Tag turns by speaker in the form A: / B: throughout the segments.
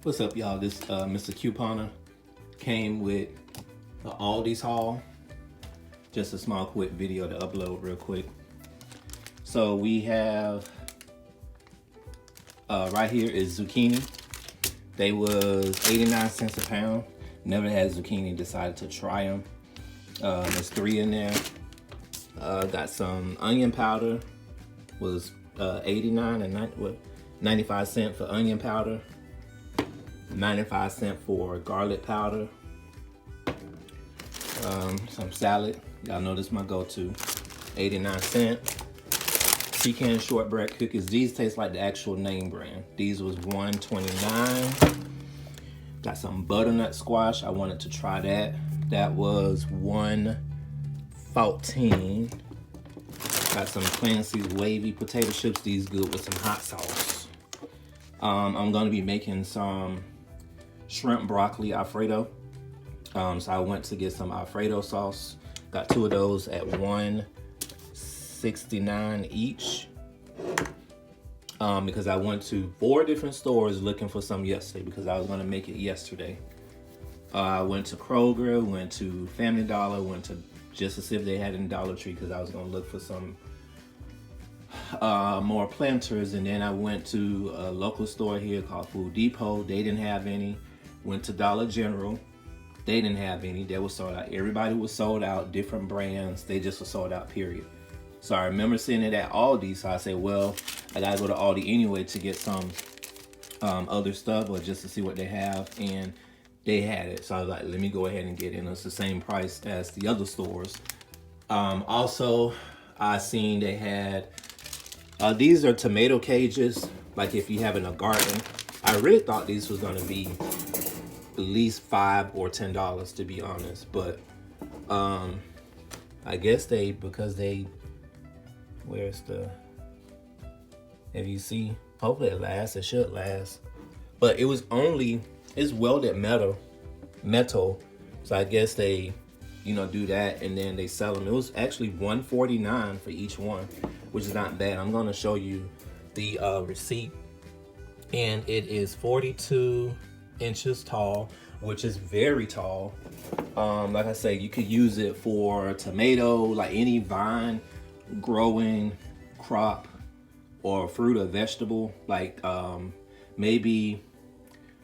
A: What's up, y'all? This Mr. Couponer came with the Aldi's haul. Just a small quick video to upload real quick. So we have right here is zucchini. They was 89 cents a pound. Never had zucchini, decided to try them. There's 3 in there. Got some onion powder, was 89 and 95 cents for onion powder, 95 cents for garlic powder. Some salad, y'all know this is my go-to, 89 cents. Pecan shortbread cookies, these taste like the actual name brand. These was $1.29. Got some butternut squash, I wanted to try that. That was $1.14. Got some Clancy's wavy potato chips, these good with some hot sauce. I'm gonna be making some shrimp broccoli Alfredo. So I went to get some Alfredo sauce. Got 2 of those at $1.69 each. Because I went to 4 different stores looking for some yesterday because I was gonna make it yesterday. I went to Kroger, went to Family Dollar, went to just to see if they had in Dollar Tree because I was gonna look for some more planters, and then I went to a local store here called Food Depot. They didn't have any. Went to Dollar General. They didn't have any. They were sold out. Everybody was sold out, different brands. They just were sold out, period. So I remember seeing it at Aldi, so I said, well, I gotta go to Aldi anyway to get some other stuff or just to see what they have, and they had it. So I was like, let me go ahead and get it. And it's the same price as the other stores. Also, I seen they had, these are tomato cages, like if you have in a garden. I really thought these was gonna be at least $5 or $10 to be honest, but I guess because they, where's the, if you see, hopefully it lasts, it should last. But it was only, it's welded metal, so I guess they, do that and then they sell them. It was actually $1.49 for each one, which is not bad. I'm gonna show you the receipt, and it is 42 inches tall, which is very tall. Like I say, you could use it for tomato, like any vine growing crop or fruit or vegetable, like maybe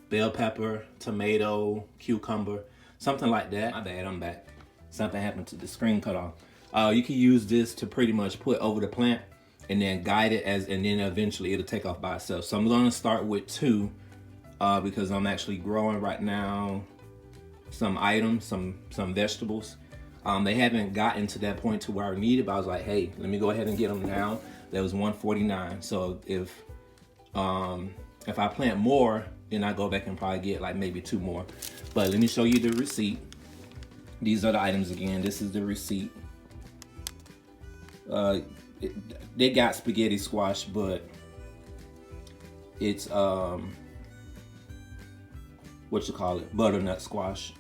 A: bell pepper, tomato, cucumber, something like that. My bad, I'm back. Something happened to the screen cut off. You can use this to pretty much put over the plant and then guide it and then eventually it'll take off by itself. So I'm gonna start with 2 because I'm actually growing right now some items, some vegetables. They haven't gotten to that point to where I need it, but I was like, hey, let me go ahead and get them now. That was $1.49. So if I plant more, then I go back and probably get like maybe 2 more. But let me show you the receipt. These are the items again. This is the receipt. They got spaghetti squash, but it's butternut squash.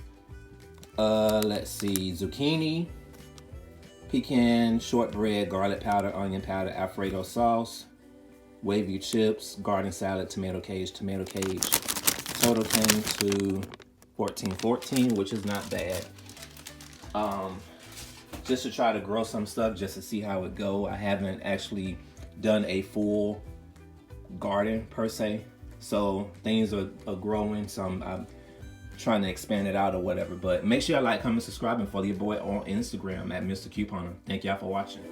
A: Let's see, zucchini, pecan, shortbread, garlic powder, onion powder, Alfredo sauce, wavy chips, garden salad, tomato cage. Total came to $14.14, which is not bad. Just to try to grow some stuff, just to see how it go. I haven't actually done a full garden per se, so things are growing. So I'm trying to expand it out or whatever. But make sure you like, comment, subscribe, and follow your boy on Instagram at Mr. Couponer. Thank y'all for watching.